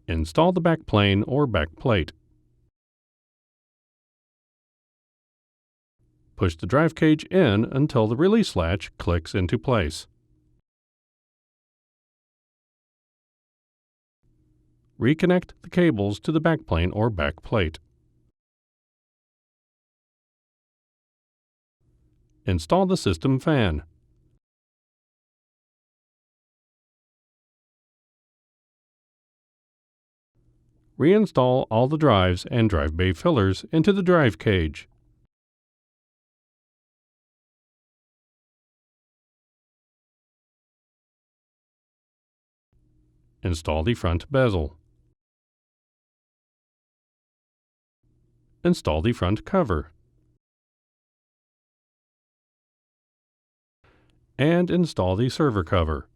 Install the backplane or backplate. Push the drive cage in until the release latch clicks into place. Reconnect the cables to the backplane or backplate. Install the system fan. Reinstall all the drives and drive bay fillers into the drive cage. Install the front bezel. Install the front cover. And install the server cover.